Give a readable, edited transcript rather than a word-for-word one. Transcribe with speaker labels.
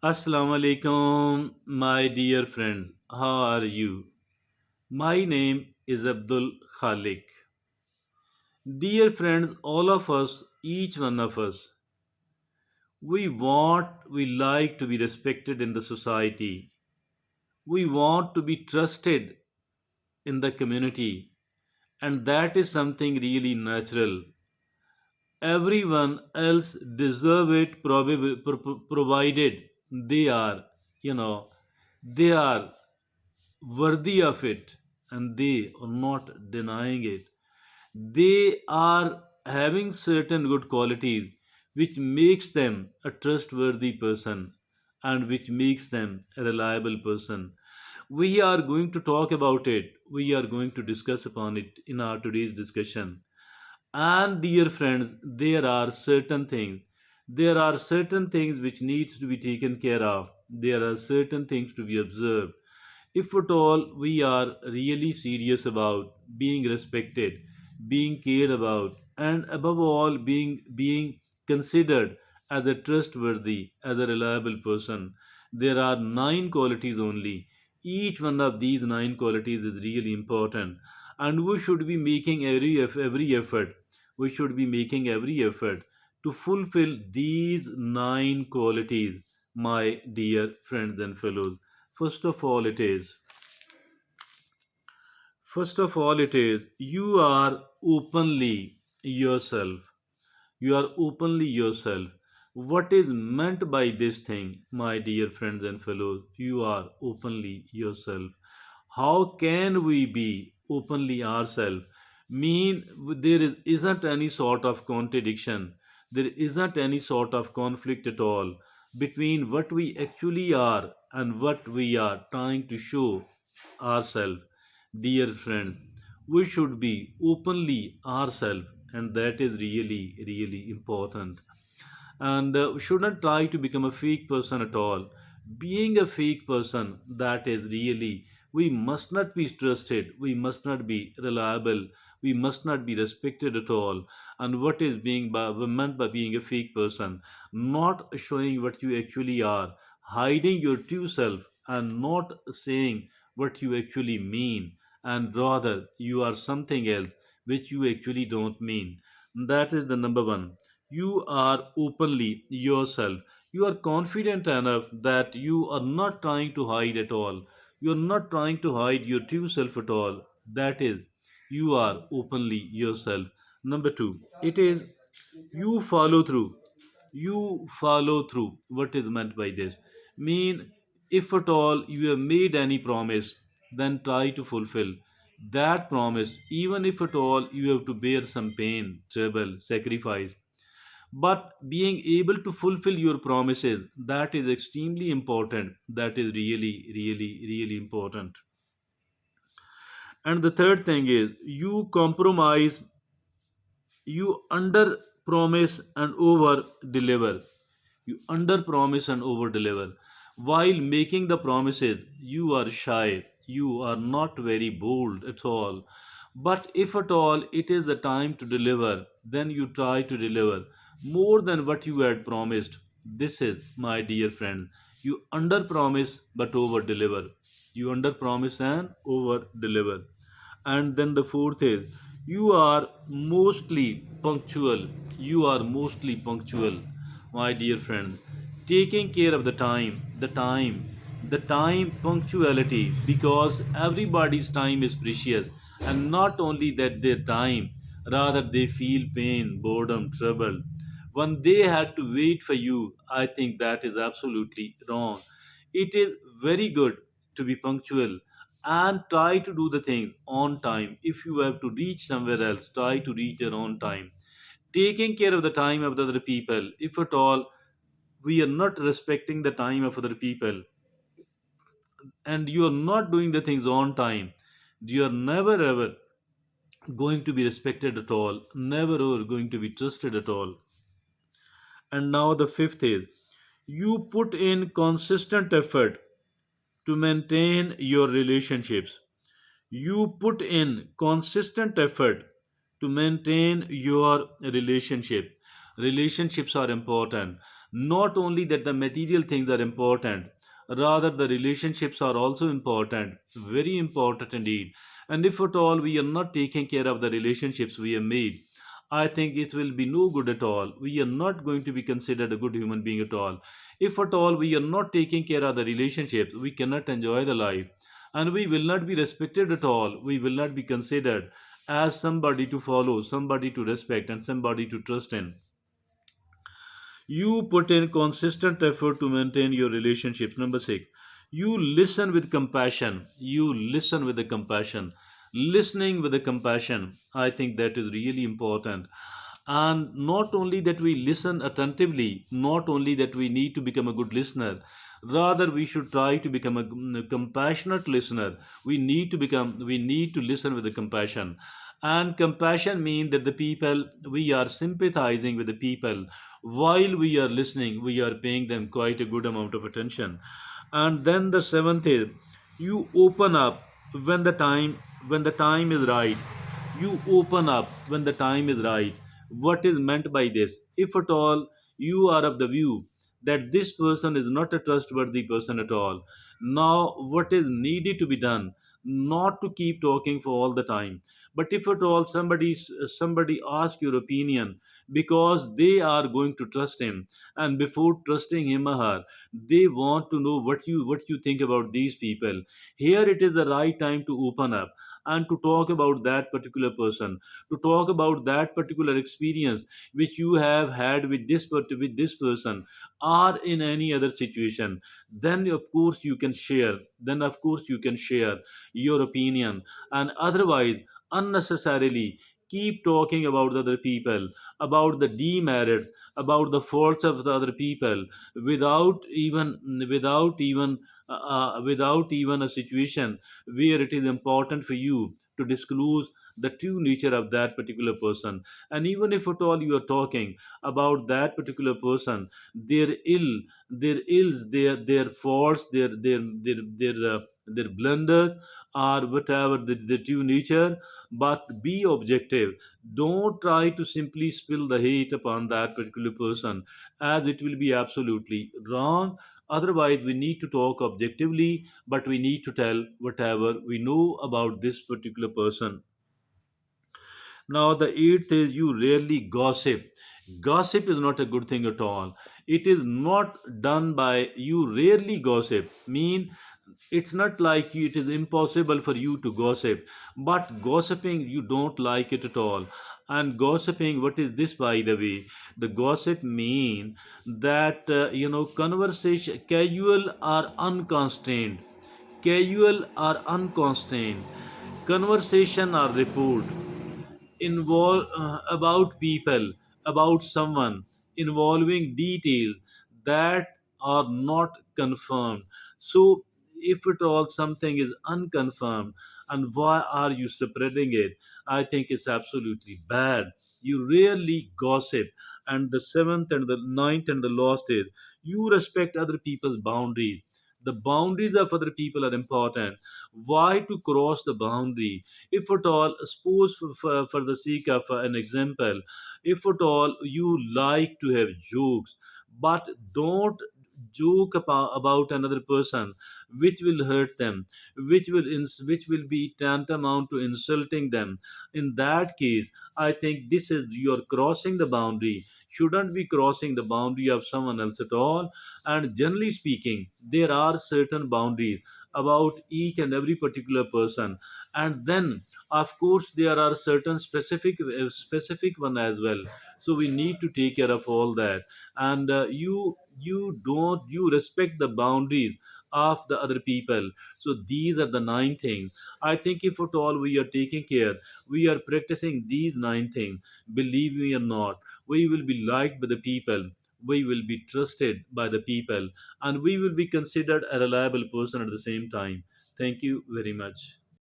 Speaker 1: Assalamu alaikum, my dear friends. How are you? My name is Abdul Khalik. Dear friends, all of us, each one of us, we like to be respected in the society. We want to be trusted in the community, and that is something really natural. Everyone else deserve it provided they are, you know, they are worthy of it and they are not denying it. They are having certain good qualities which makes them a trustworthy person and which makes them a reliable person. We are going to talk about it. We are going to discuss upon it in our today's discussion. And dear friends, there are certain things which needs to be taken care of. There are certain things to be observed if at all we are really serious about being respected, being cared about, and above all being considered as a trustworthy, as a reliable person, there are nine qualities only. Each one of these nine qualities is really important, and we should be making every effort. We should be making every effort to fulfill these nine qualities, my dear friends and fellows. First of all, it is First of all, it is you are openly yourself. You are openly yourself. What is meant by this thing, my dear friends and fellows? You are openly yourself. How can we be openly ourselves? Mean isn't any sort of contradiction. There isn't any sort of conflict at all between what we actually are and what we are trying to show ourselves. Dear friend, we should be openly ourselves, and that is really, really important. And we shouldn't try to become a fake person at all. Being a fake person, that is really, we must not be trusted, we must not be reliable, we must not be respected at all. And what is meant by being a fake person? Not showing what you actually are, hiding your true self, and not saying what you actually mean, and rather you are something else which you actually don't mean. That is the number one. You are openly yourself. You are confident enough that you are not trying to hide at all. You are not trying to hide your true self at all. That is, you are openly yourself. Number two, it is you follow through. You follow through. What is meant by this? Mean, if at all you have made any promise, then try to fulfill that promise, even if at all you have to bear some pain, trouble, sacrifice. But being able to fulfill your promises, that is extremely important. That is really, really, really important. And the third thing is you compromise, you under promise and over deliver. You under promise and over deliver. While making the promises, you are shy, you are not very bold at all. But if at all it is the time to deliver, then you try to deliver more than what you had promised. This is, my dear friend, you under promise but over deliver. You under promise and over deliver. And then the fourth is you are mostly punctual. You are mostly punctual, my dear friend. Taking care of the time punctuality, because everybody's time is precious, and not only that their time, rather they feel pain, boredom, trouble when they had to wait for you. I think that is absolutely wrong. It is very good to be punctual and try to do the things on time. If you have to reach somewhere else, try to reach there on time. Taking care of the time of the other people, if at all we are not respecting the time of other people and you are not doing the things on time, you are never ever going to be respected at all, never ever going to be trusted at all. And now the fifth is you put in consistent effort to maintain your relationships. You put in consistent effort to maintain your relationship. Relationships are important. Not only that the material things are important, rather the relationships are also important, very important indeed. And if at all we are not taking care of the relationships we have made, I think it will be no good at all. We are not going to be considered a good human being at all. If at all we are not taking care of the relationships, we cannot enjoy the life, and we will not be respected at all. We will not be considered as somebody to follow, somebody to respect, and somebody to trust in. You put in consistent effort to maintain your relationships. Number six, you listen with compassion. You listen with the compassion. Listening with the compassion, I think that is really important. And not only that we listen attentively, not only that we need to become a good listener, rather we should try to become a compassionate listener. We need to listen with the compassion. And compassion means that the people, we are sympathizing with the people. While we are listening, we are paying them quite a good amount of attention. And then the seventh is, you open up when the time is right. You open up when the time is right. What is meant by this? If at all you are of the view that this person is not a trustworthy person at all, now what is needed to be done? Not to keep talking for all the time, but if at all somebody asks your opinion, because they are going to trust him, and before trusting him or her, they want to know what you think about these people. Here it is the right time to open up and to talk about that particular person, to talk about that particular experience which you have had with with this person, or in any other situation. Then of course you can share, your opinion. And otherwise, unnecessarily keep talking about the other people, about the demerits, about the faults of the other people, without even without even a situation where it is important for you to disclose the true nature of that particular person. And even if at all you are talking about that particular person, their ills, their faults, their blunders, or whatever the true nature, but be objective. Don't try to simply spill the hate upon that particular person, as it will be absolutely wrong. Otherwise, we need to talk objectively, but we need to tell whatever we know about this particular person. Now, the eighth is, you rarely gossip. Gossip is not a good thing at all. It is not done by you. Rarely gossip mean, it's not like it is impossible for you to gossip, but gossiping, you don't like it at all. And gossiping, what is this, by the way? The gossip mean that conversation, casual or unconstrained conversation or report involve about people, about someone, involving details that are not confirmed. So if at all something is unconfirmed, and why are you spreading it? I think it's absolutely bad. You rarely gossip. And the seventh and the ninth and the last is, you respect other people's boundaries. The boundaries of other people are important. Why to cross the boundary? If at all, suppose for the sake of an example, if at all you like to have jokes, but don't joke about another person, which will hurt them, which will be tantamount to insulting them. In that case, I think this is, you're crossing the boundary. Shouldn't be crossing the boundary of someone else at all. And generally speaking, there are certain boundaries about each and every particular person. And then of course there are certain specific one as well. So we need to take care of all that. And you respect the boundaries of the other people. So these are the nine things. I think if at all we are taking care, we are practicing these nine things, believe me or not, we will be liked by the people, we will be trusted by the people, and we will be considered a reliable person at the same time. Thank you very much.